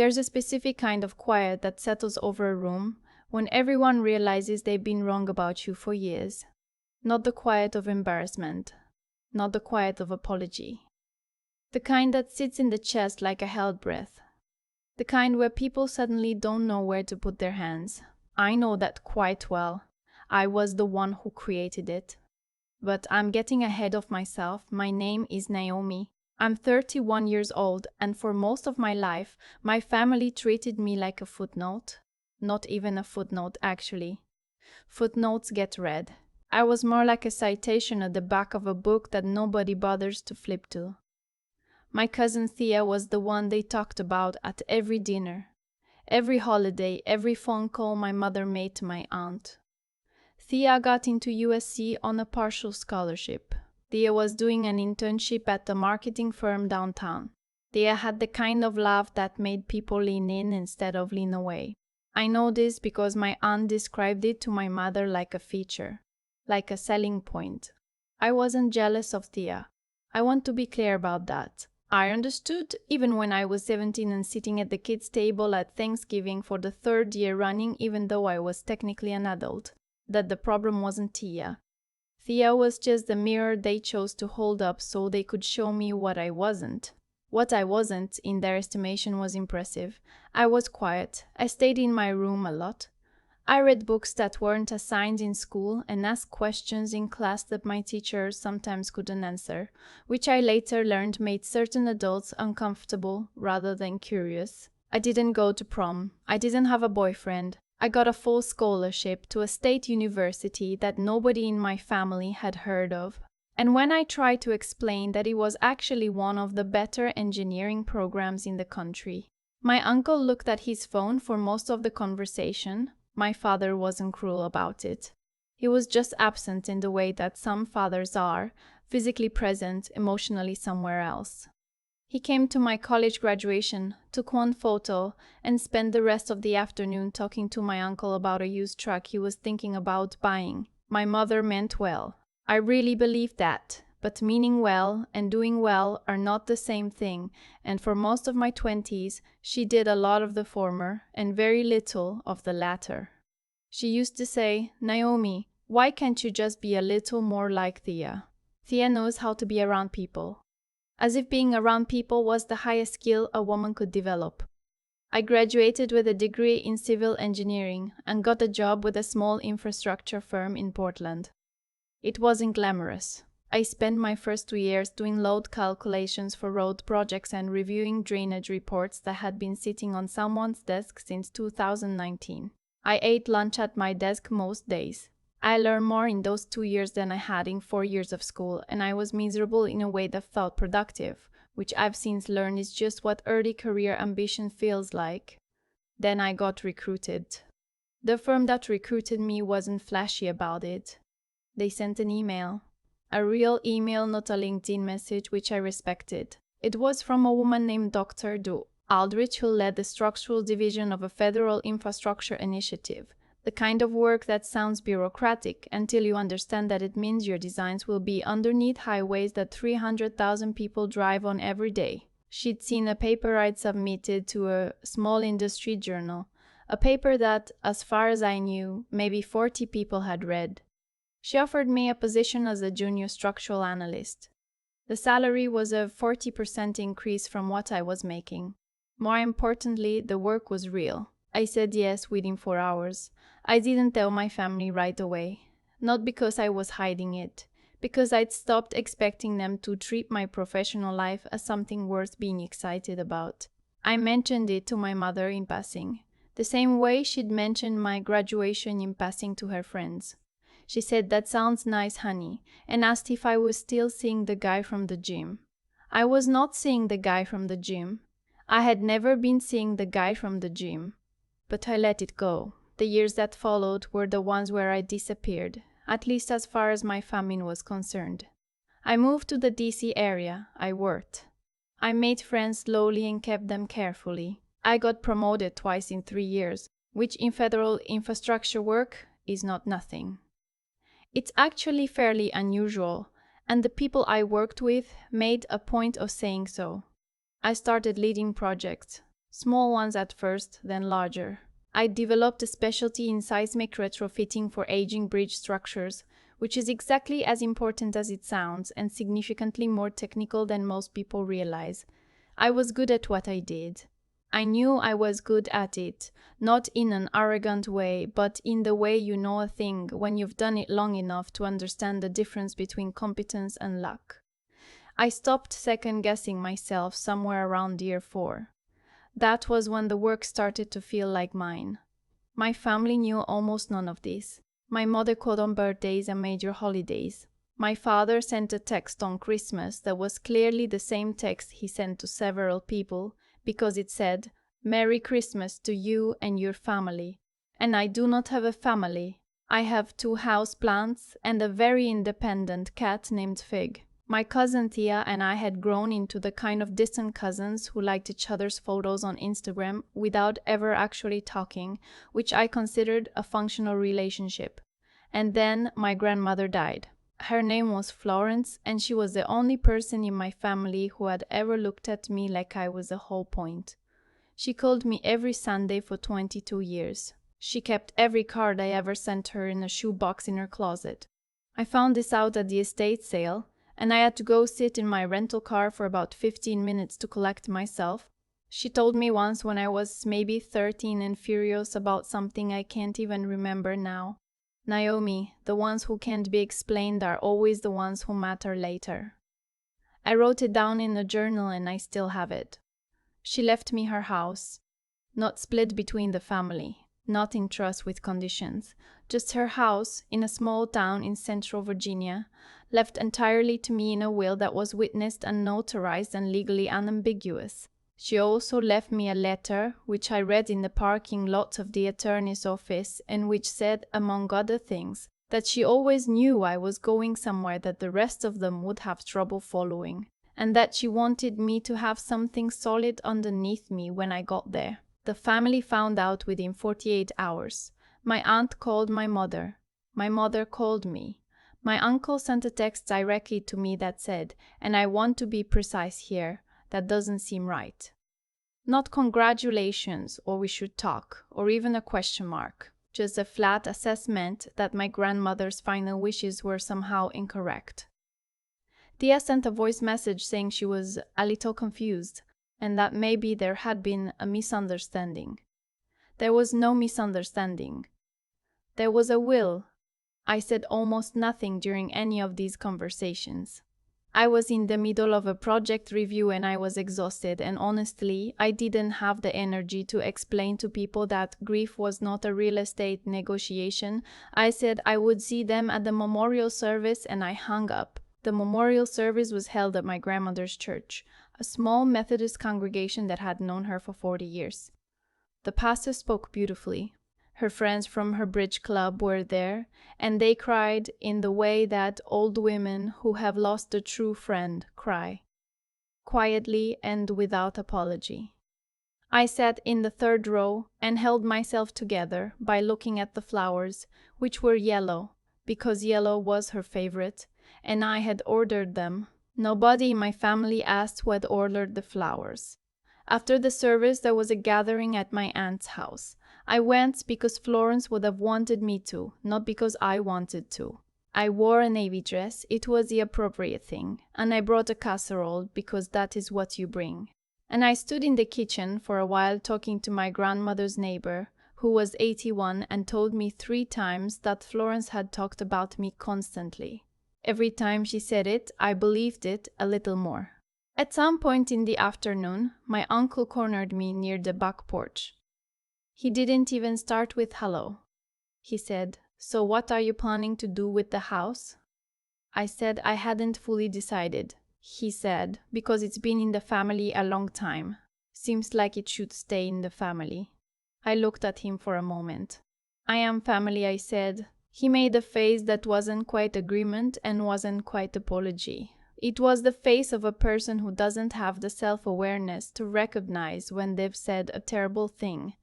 There's a specific kind of quiet that settles over a room when everyone realizes they've been wrong about you for years. Not the quiet of embarrassment, not the quiet of apology. The kind that sits in the chest like a held breath. The kind where people suddenly don't know where to put their hands. I know that quite well. I was the one who created it. But I'm getting ahead of myself. My name is Naomi. I'm 31 years old, and for most of my life, my family treated me like a footnote. Not even a footnote, actually. Footnotes get read. I was more like a citation at the back of a book that nobody bothers to flip to. My cousin Thea was the one they talked about at every dinner, every holiday, every phone call my mother made to my aunt. Thea got into USC on a partial scholarship. Thea was doing an internship at a marketing firm downtown. Thea had the kind of laugh that made people lean in instead of lean away. I know this because my aunt described it to my mother like a feature, like a selling point. I wasn't jealous of Thea. I want to be clear about that. I understood, even when I was 17 and sitting at the kids' table at Thanksgiving for the third year running, even though I was technically an adult, that the problem wasn't Thea. Thea was just the mirror they chose to hold up so they could show me what I wasn't. What I wasn't, in their estimation, was impressive. I was quiet. I stayed in my room a lot. I read books that weren't assigned in school and asked questions in class that my teachers sometimes couldn't answer, which I later learned made certain adults uncomfortable rather than curious. I didn't go to prom. I didn't have a boyfriend. I got a full scholarship to a state university that nobody in my family had heard of. And when I tried to explain that it was actually one of the better engineering programs in the country, my uncle looked at his phone for most of the conversation. My father wasn't cruel about it. He was just absent in the way that some fathers are, physically present, emotionally somewhere else. He came to my college graduation, took one photo, and spent the rest of the afternoon talking to my uncle about a used truck he was thinking about buying. My mother meant well. I really believe that, but meaning well and doing well are not the same thing, and for most of my 20s, she did a lot of the former and very little of the latter. She used to say, "Naomi, why can't you just be a little more like Thea? Thea knows how to be around people." As if being around people was the highest skill a woman could develop. I graduated with a degree in civil engineering and got a job with a small infrastructure firm in Portland. It wasn't glamorous. I spent my first 2 years doing load calculations for road projects and reviewing drainage reports that had been sitting on someone's desk since 2019. I ate lunch at my desk most days. I learned more in those 2 years than I had in 4 years of school, and I was miserable in a way that felt productive, which I've since learned is just what early career ambition feels like. Then I got recruited. The firm that recruited me wasn't flashy about it. They sent an email. A real email, not a LinkedIn message, which I respected. It was from a woman named Dr. Du Aldrich, who led the structural division of a federal infrastructure initiative. The kind of work that sounds bureaucratic until you understand that it means your designs will be underneath highways that 300,000 people drive on every day. She'd seen a paper I'd submitted to a small industry journal, a paper that, as far as I knew, maybe 40 people had read. She offered me a position as a junior structural analyst. The salary was a 40% increase from what I was making. More importantly, the work was real. I said yes within 4 hours. I didn't tell my family right away. Not because I was hiding it, because I'd stopped expecting them to treat my professional life as something worth being excited about. I mentioned it to my mother in passing, the same way she'd mentioned my graduation in passing to her friends. She said, "That sounds nice, honey," and asked if I was still seeing the guy from the gym. I was not seeing the guy from the gym. I had never been seeing the guy from the gym. But I let it go. The years that followed were the ones where I disappeared, at least as far as my family was concerned. I moved to the DC area. I worked. I made friends slowly and kept them carefully. I got promoted twice in 3 years, which in federal infrastructure work is not nothing. It's actually fairly unusual, and the people I worked with made a point of saying so. I started leading projects. Small ones at first, then larger. I developed a specialty in seismic retrofitting for aging bridge structures, which is exactly as important as it sounds and significantly more technical than most people realize. I was good at what I did. I knew I was good at it, not in an arrogant way, but in the way you know a thing when you've done it long enough to understand the difference between competence and luck. I stopped second-guessing myself somewhere around year 4. That was when the work started to feel like mine. My family knew almost none of this. My mother called on birthdays and major holidays. My father sent a text on Christmas that was clearly the same text he sent to several people because it said, "Merry Christmas to you and your family." And I do not have a family. I have 2 house plants and a very independent cat named Fig. My cousin Thea and I had grown into the kind of distant cousins who liked each other's photos on Instagram without ever actually talking, which I considered a functional relationship. And then my grandmother died. Her name was Florence, and she was the only person in my family who had ever looked at me like I was the whole point. She called me every Sunday for 22 years. She kept every card I ever sent her in a shoebox in her closet. I found this out at the estate sale, and I had to go sit in my rental car for about 15 minutes to collect myself. She told me once when I was maybe 13 and furious about something I can't even remember now. "Naomi, the ones who can't be explained are always the ones who matter later." I wrote it down in a journal and I still have it. She left me her house, not split between the family, not in trust with conditions, just her house in a small town in central Virginia, left entirely to me in a will that was witnessed and notarized and legally unambiguous. She also left me a letter, which I read in the parking lot of the attorney's office, and which said, among other things, that she always knew I was going somewhere that the rest of them would have trouble following, and that she wanted me to have something solid underneath me when I got there. The family found out within 48 hours. My aunt called my mother. My mother called me. My uncle sent a text directly to me that said, and I want to be precise here, that doesn't seem right. Not congratulations, or we should talk, or even a question mark. Just a flat assessment that my grandmother's final wishes were somehow incorrect. Thea sent a voice message saying she was a little confused, and that maybe there had been a misunderstanding. There was no misunderstanding. There was a will. I said almost nothing during any of these conversations. I was in the middle of a project review and I was exhausted, and honestly, I didn't have the energy to explain to people that grief was not a real estate negotiation. I said I would see them at the memorial service and I hung up. The memorial service was held at my grandmother's church, a small Methodist congregation that had known her for 40 years. The pastor spoke beautifully. Her friends from her bridge club were there, and they cried in the way that old women who have lost a true friend cry, quietly and without apology. I sat in the 3rd row and held myself together by looking at the flowers, which were yellow, because yellow was her favorite, and I had ordered them. Nobody in my family asked who had ordered the flowers. After the service, there was a gathering at my aunt's house. I went because Florence would have wanted me to, not because I wanted to. I wore a navy dress, it was the appropriate thing, and I brought a casserole because that is what you bring. And I stood in the kitchen for a while talking to my grandmother's neighbor, who was 81 and told me 3 times that Florence had talked about me constantly. Every time she said it, I believed it a little more. At some point in the afternoon, my uncle cornered me near the back porch. He didn't even start with hello. He said, "So what are you planning to do with the house?" I said I hadn't fully decided. He said, "Because it's been in the family a long time. Seems like it should stay in the family." I looked at him for a moment. "I am family," I said. He made a face that wasn't quite agreement and wasn't quite apology. It was the face of a person who doesn't have the self-awareness to recognize when they've said a terrible thing.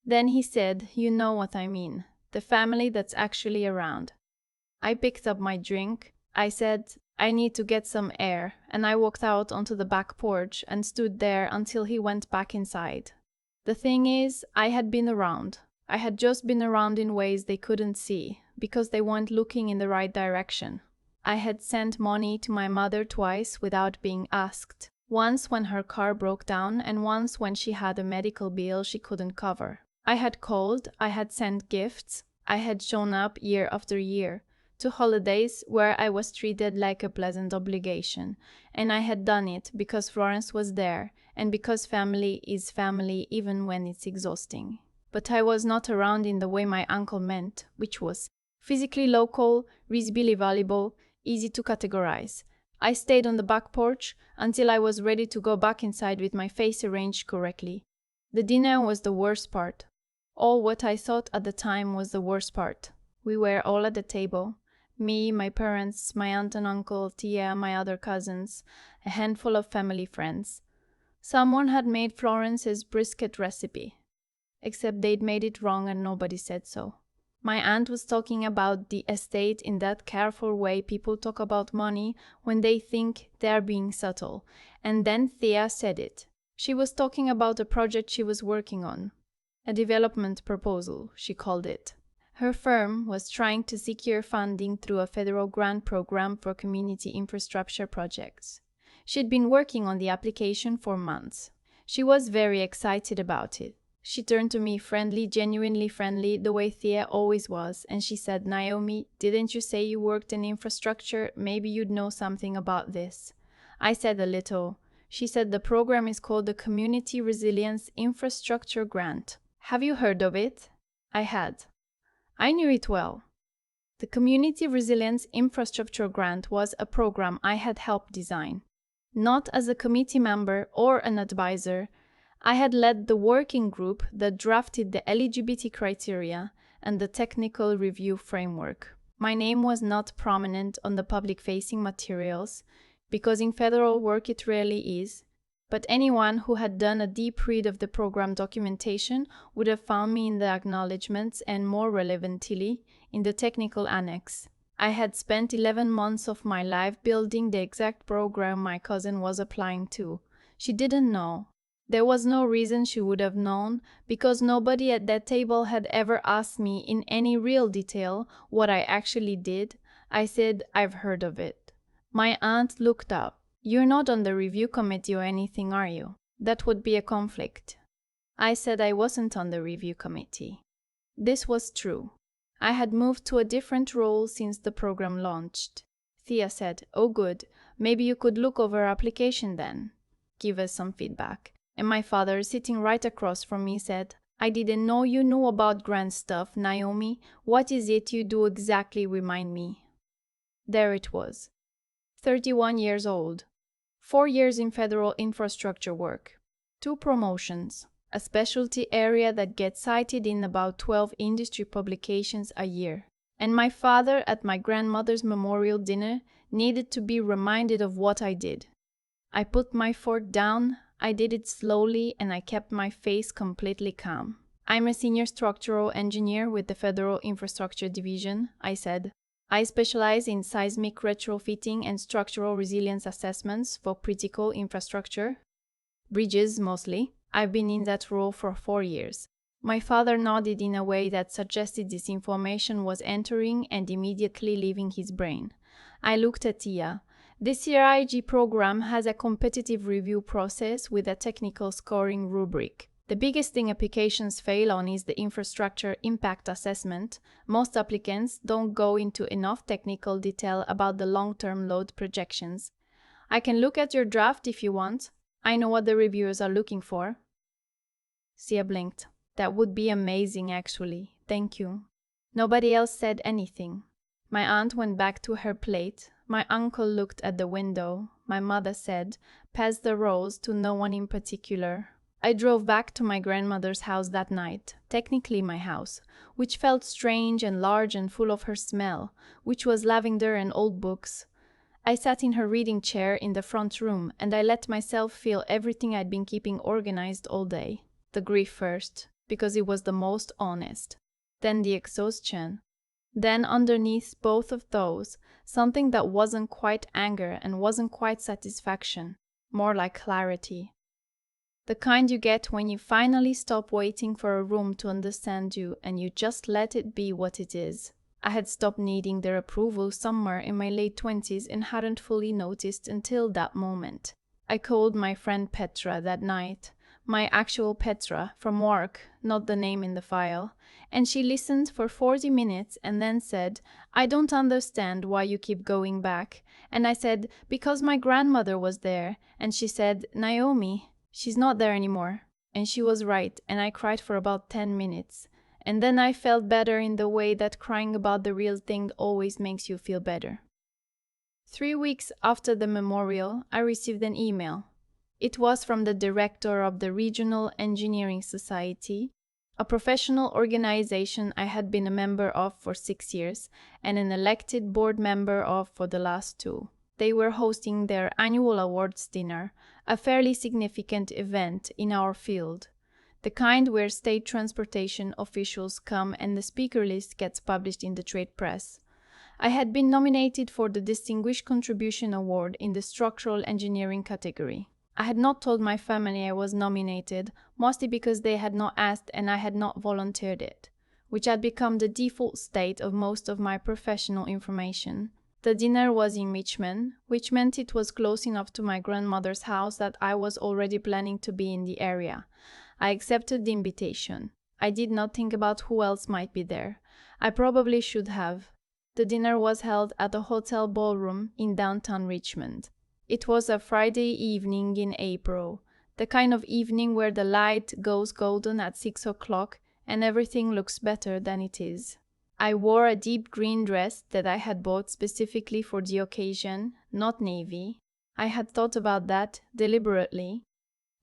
Then he said, "You know what I mean. The family that's actually around." I picked up my drink. I said, "I need to get some air," and I walked out onto the back porch and stood there until he went back inside. The thing is, I had been around. I had just been around in ways they couldn't see, because they weren't looking in the right direction. I had sent money to my mother twice without being asked. Once when her car broke down, and once when she had a medical bill she couldn't cover. I had called, I had sent gifts, I had shown up year after year to holidays where I was treated like a pleasant obligation, and I had done it because Florence was there, and because family is family even when it's exhausting. But I was not around in the way my uncle meant, which was physically local, reasonably valuable, easy to categorize. I stayed on the back porch until I was ready to go back inside with my face arranged correctly. The dinner was the worst part. All what I thought at the time was the worst part. We were all at the table. Me, my parents, my aunt and uncle, Tia, my other cousins, a handful of family friends. Someone had made Florence's brisket recipe. Except they'd made it wrong and nobody said so. My aunt was talking about the estate in that careful way people talk about money when they think they're being subtle, and then Thea said it. She was talking about a project she was working on. A development proposal, she called it. Her firm was trying to secure funding through a federal grant program for community infrastructure projects. She'd been working on the application for months. She was very excited about it. She turned to me friendly, genuinely friendly, the way Thea always was, and she said, "Naomi, didn't you say you worked in infrastructure? Maybe you'd know something about this." I said a little. She said the program is called the Community Resilience Infrastructure Grant. Have you heard of it? I had. I knew it well. The Community Resilience Infrastructure Grant was a program I had helped design. Not as a committee member or an advisor, I had led the working group that drafted the eligibility criteria and the technical review framework. My name was not prominent on the public-facing materials, because in federal work it rarely is, but anyone who had done a deep read of the program documentation would have found me in the acknowledgements and, more relevantly, in the technical annex. I had spent 11 months of my life building the exact program my cousin was applying to. She didn't know. There was no reason she would have known, because nobody at that table had ever asked me in any real detail what I actually did. I said, "I've heard of it." My aunt looked up. "You're not on the review committee or anything, are you? That would be a conflict." I said I wasn't on the review committee. This was true. I had moved to a different role since the program launched. Thea said, "Oh good, maybe you could look over our application then. Give us some feedback." And my father, sitting right across from me, said, "I didn't know you knew about grant stuff, Naomi. What is it you do exactly, remind me?" There it was. 31 years old. 4 years in federal infrastructure work. 2 promotions. A specialty area that gets cited in about 12 industry publications a year. And my father, at my grandmother's memorial dinner, needed to be reminded of what I did. I put my fork down, I did it slowly, and I kept my face completely calm. "I'm a senior structural engineer with the Federal Infrastructure Division," I said. "I specialize in seismic retrofitting and structural resilience assessments for critical infrastructure. Bridges, mostly. I've been in that role for 4 years. My father nodded in a way that suggested this information was entering and immediately leaving his brain. I looked at Tia. The CRIG program has a competitive review process with a technical scoring rubric. The biggest thing applications fail on is the infrastructure impact assessment. Most applicants don't go into enough technical detail about the long-term load projections. I can look at your draft if you want. I know what the reviewers are looking for." Sia blinked. "That would be amazing, actually. Thank you." Nobody else said anything. My aunt went back to her plate. My uncle looked at the window. My mother said, "Pass the rose," to no one in particular. I drove back to my grandmother's house that night, technically my house, which felt strange and large and full of her smell, which was lavender and old books. I sat in her reading chair in the front room, and I let myself feel everything I'd been keeping organized all day. The grief first, because it was the most honest. Then the exhaustion. Then underneath both of those, something that wasn't quite anger and wasn't quite satisfaction, more like clarity. The kind you get when you finally stop waiting for a room to understand you and you just let it be what it is. I had stopped needing their approval somewhere in my late 20s and hadn't fully noticed until that moment. I called my friend Petra that night, my actual Petra from work, not the name in the file, and she listened for 40 minutes and then said, "I don't understand why you keep going back." And I said, "Because my grandmother was there." And she said, "Naomi, she's not there anymore." And she was right, and I cried for about 10 minutes. And then I felt better in the way that crying about the real thing always makes you feel better. 3 weeks after the memorial, I received an email. It was from the director of the Regional Engineering Society, a professional organization I had been a member of for 6 years and an elected board member of for the last 2. They were hosting their annual awards dinner, a fairly significant event in our field, the kind where state transportation officials come and the speaker list gets published in the trade press. I had been nominated for the Distinguished Contribution Award in the Structural Engineering category. I had not told my family I was nominated, mostly because they had not asked and I had not volunteered it, which had become the default state of most of my professional information. The dinner was in Richmond, which meant it was close enough to my grandmother's house that I was already planning to be in the area. I accepted the invitation. I did not think about who else might be there. I probably should have. The dinner was held at a hotel ballroom in downtown Richmond. It was a Friday evening in April, the kind of evening where the light goes golden at 6 o'clock and everything looks better than it is. I wore a deep green dress that I had bought specifically for the occasion, not navy. I had thought about that deliberately,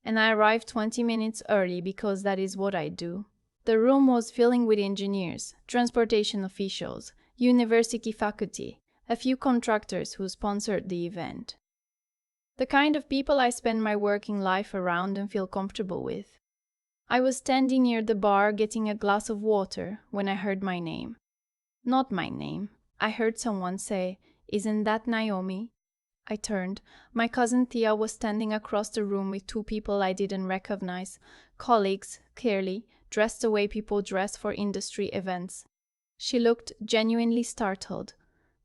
and I arrived 20 minutes early because that is what I do. The room was filling with engineers, transportation officials, university faculty, a few contractors who sponsored the event. The kind of people I spend my working life around and feel comfortable with. I was standing near the bar getting a glass of water when I heard my name. Not my name. I heard someone say, "Isn't that Naomi?" I turned. My cousin Thea was standing across the room with 2 people I didn't recognize, colleagues, clearly, dressed the way people dress for industry events. She looked genuinely startled.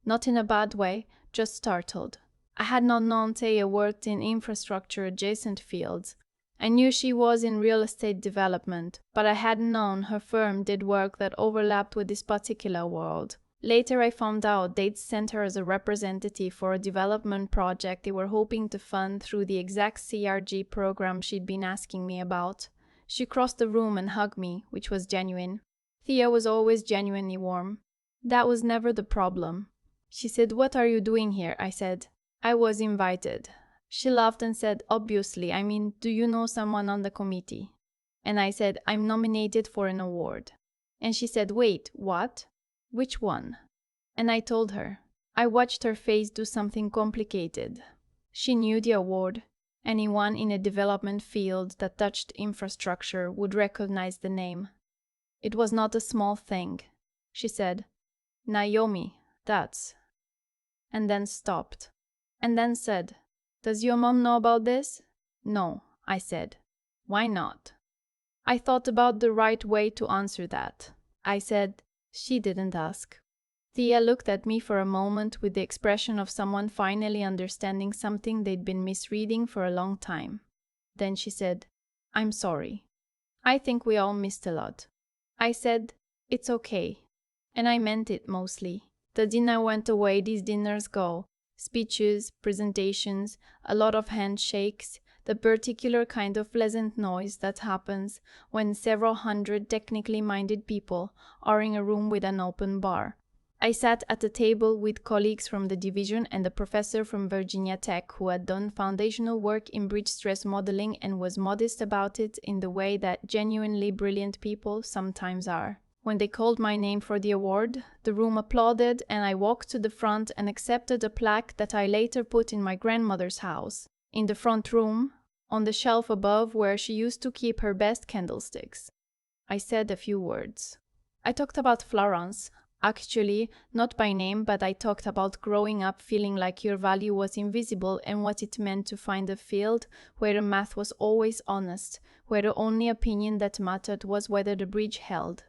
Not in a bad way, just startled. I had not known Thea worked in infrastructure-adjacent fields. I knew she was in real estate development, but I hadn't known her firm did work that overlapped with this particular world. Later I found out they'd sent her as a representative for a development project they were hoping to fund through the exact CRG program she'd been asking me about. She crossed the room and hugged me, which was genuine. Thea was always genuinely warm. That was never the problem. She said, "What are you doing here?" I said, "I was invited." She laughed and said, "Obviously, I mean, do you know someone on the committee?" And I said, "I'm nominated for an award." And she said, "Wait, what? Which one?" And I told her. I watched her face do something complicated. She knew the award. Anyone in a development field that touched infrastructure would recognize the name. It was not a small thing. She said, "Naomi, that's..." And then stopped. And then said, "Does your mom know about this?" "No," I said. "Why not?" I thought about the right way to answer that. I said, "She didn't ask." Thea looked at me for a moment with the expression of someone finally understanding something they'd been misreading for a long time. Then she said, "I'm sorry. I think we all missed a lot." I said, "It's okay." And I meant it mostly. The dinner went the way these dinners go. Speeches, presentations, a lot of handshakes, the particular kind of pleasant noise that happens when several hundred technically minded people are in a room with an open bar. I sat at a table with colleagues from the division and a professor from Virginia Tech who had done foundational work in bridge stress modeling and was modest about it in the way that genuinely brilliant people sometimes are. When they called my name for the award, the room applauded and I walked to the front and accepted a plaque that I later put in my grandmother's house, in the front room, on the shelf above where she used to keep her best candlesticks. I said a few words. I talked about Florence. Actually, not by name, but I talked about growing up feeling like your value was invisible and what it meant to find a field where the math was always honest, where the only opinion that mattered was whether the bridge held.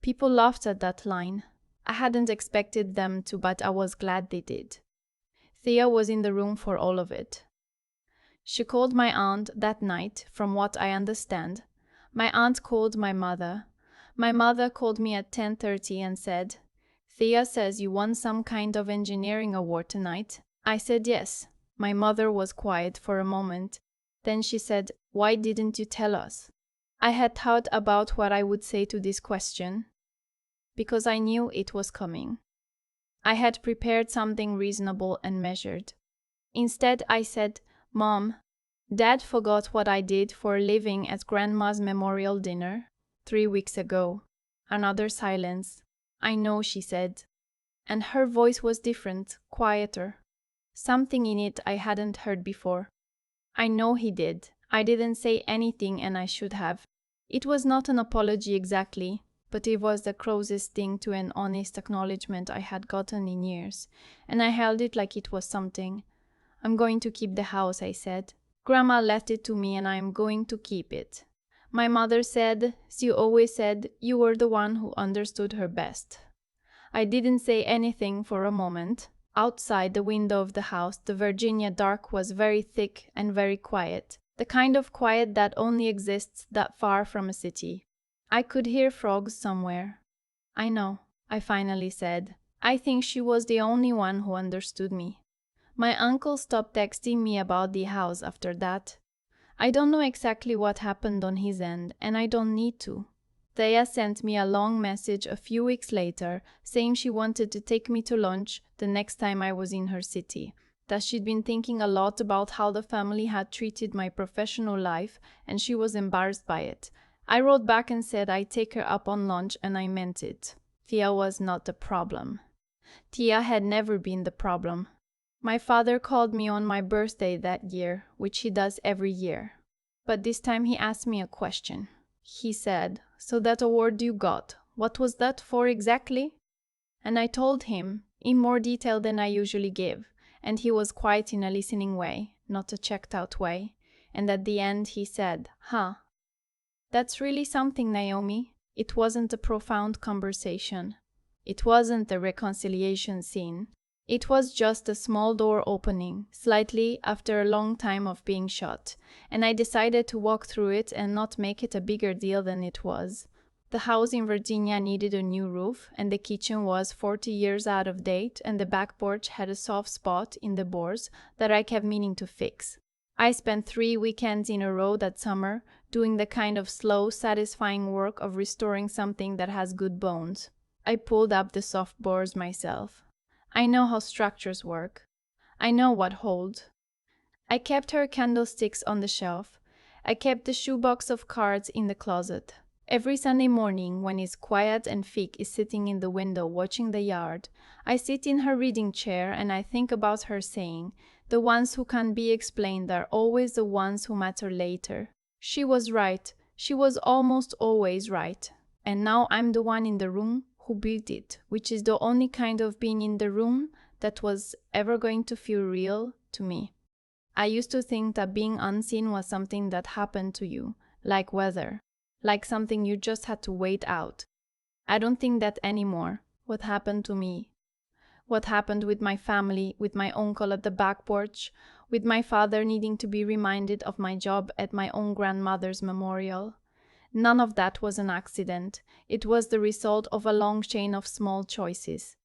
People laughed at that line. I hadn't expected them to, but I was glad they did. Thea was in the room for all of it. She called my aunt that night, from what I understand. My aunt called my mother. My mother called me at 10:30 and said, "Thea says you won some kind of engineering award tonight." I said yes. My mother was quiet for a moment. Then she said, "Why didn't you tell us?" I had thought about what I would say to this question, because I knew it was coming. I had prepared something reasonable and measured. Instead, I said, "Mom, Dad forgot what I did for a living at Grandma's memorial dinner 3 weeks ago." Another silence. "I know," she said. And her voice was different, quieter. Something in it I hadn't heard before. "I know he did. I didn't say anything and I should have." It was not an apology exactly, but it was the closest thing to an honest acknowledgement I had gotten in years, and I held it like it was something. "I'm going to keep the house," I said. "Grandma left it to me and I am going to keep it." My mother said, she always said, you were the one who understood her best. I didn't say anything for a moment. Outside the window of the house, the Virginia dark was very thick and very quiet, the kind of quiet that only exists that far from a city. I could hear frogs somewhere. "I know," I finally said. I think she was the only one who understood me. My uncle stopped texting me about the house after that. I don't know exactly what happened on his end, and I don't need to. Thea sent me a long message a few weeks later saying she wanted to take me to lunch the next time I was in her city, that she'd been thinking a lot about how the family had treated my professional life and she was embarrassed by it. I wrote back and said I'd take her up on lunch, and I meant it. Thea was not the problem. Thea had never been the problem. My father called me on my birthday that year, which he does every year. But this time he asked me a question. He said, "So that award you got, what was that for exactly?" And I told him, in more detail than I usually give, and he was quiet in a listening way, not a checked-out way. And at the end he said, "Huh. That's really something, Naomi." It wasn't a profound conversation. It wasn't a reconciliation scene. It was just a small door opening, slightly after a long time of being shut, and I decided to walk through it and not make it a bigger deal than it was. The house in Virginia needed a new roof, and the kitchen was 40 years out of date, and the back porch had a soft spot in the boards that I kept meaning to fix. I spent 3 weekends in a row that summer doing the kind of slow, satisfying work of restoring something that has good bones. I pulled up the soft boards myself. I know how structures work. I know what holds. I kept her candlesticks on the shelf. I kept the shoebox of cards in the closet. Every Sunday morning, when it's quiet and Vic is sitting in the window watching the yard, I sit in her reading chair and I think about her saying, "The ones who can't be explained are always the ones who matter later." She was right. She was almost always right. And now I'm the one in the room who built it, which is the only kind of being in the room that was ever going to feel real to me. I used to think that being unseen was something that happened to you, like weather, like something you just had to wait out. I don't think that anymore. What happened to me? What happened with my family, with my uncle at the back porch, with my father needing to be reminded of my job at my own grandmother's memorial? None of that was an accident. It was the result of a long chain of small choices.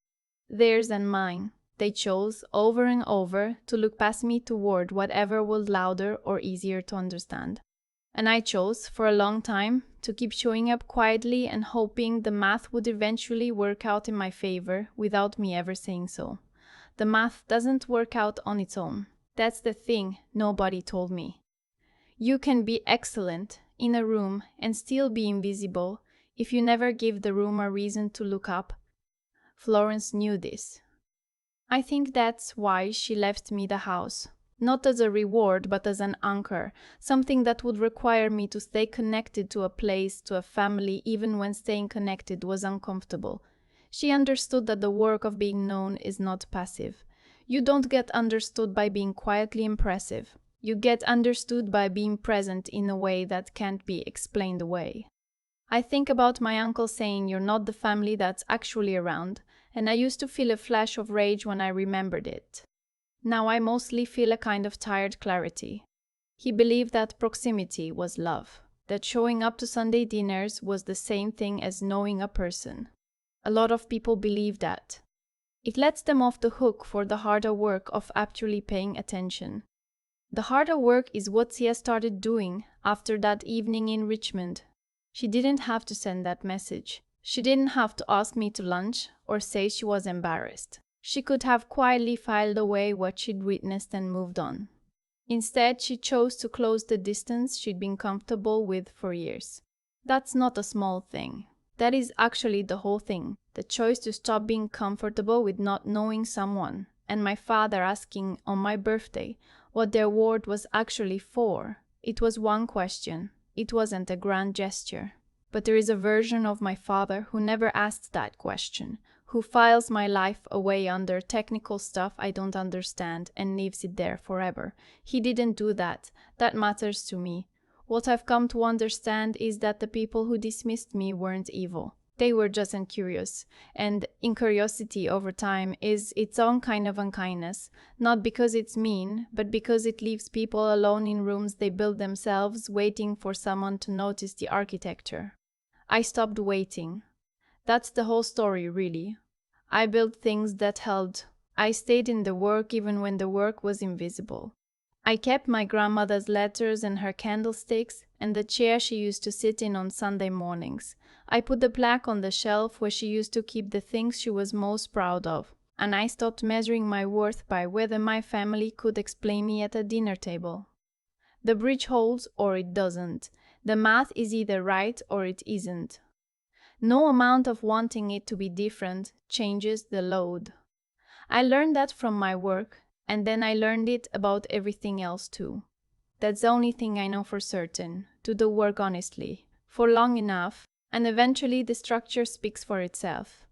Theirs and mine. They chose, over and over, to look past me toward whatever was louder or easier to understand. And I chose, for a long time, to keep showing up quietly and hoping the math would eventually work out in my favor without me ever saying so. The math doesn't work out on its own. That's the thing nobody told me. You can be excellent in a room and still be invisible if you never give the room a reason to look up. Florence knew this. I think that's why she left me the house. Not as a reward, but as an anchor, something that would require me to stay connected to a place, to a family, even when staying connected was uncomfortable. She understood that the work of being known is not passive. You don't get understood by being quietly impressive. You get understood by being present in a way that can't be explained away. I think about my uncle saying you're not the family that's actually around, and I used to feel a flash of rage when I remembered it. Now I mostly feel a kind of tired clarity. He believed that proximity was love, that showing up to Sunday dinners was the same thing as knowing a person. A lot of people believe that. It lets them off the hook for the harder work of actually paying attention. The harder work is what Sia started doing after that evening in Richmond. She didn't have to send that message. She didn't have to ask me to lunch or say she was embarrassed. She could have quietly filed away what she'd witnessed and moved on. Instead, she chose to close the distance she'd been comfortable with for years. That's not a small thing. That is actually the whole thing. The choice to stop being comfortable with not knowing someone, and my father asking on my birthday what their award was actually for. It was one question. It wasn't a grand gesture. But there is a version of my father who never asked that question, who files my life away under technical stuff I don't understand and leaves it there forever. He didn't do that. That matters to me. What I've come to understand is that the people who dismissed me weren't evil. They were just uncurious, and incuriosity over time is its own kind of unkindness, not because it's mean, but because it leaves people alone in rooms they build themselves, waiting for someone to notice the architecture. I stopped waiting. That's the whole story, really. I built things that held. I stayed in the work even when the work was invisible. I kept my grandmother's letters and her candlesticks and the chair she used to sit in on Sunday mornings. I put the plaque on the shelf where she used to keep the things she was most proud of, and I stopped measuring my worth by whether my family could explain me at a dinner table. The bridge holds or it doesn't. The math is either right or it isn't. No amount of wanting it to be different changes the load. I learned that from my work, and then I learned it about everything else too. That's the only thing I know for certain, do the work honestly, for long enough, and eventually the structure speaks for itself.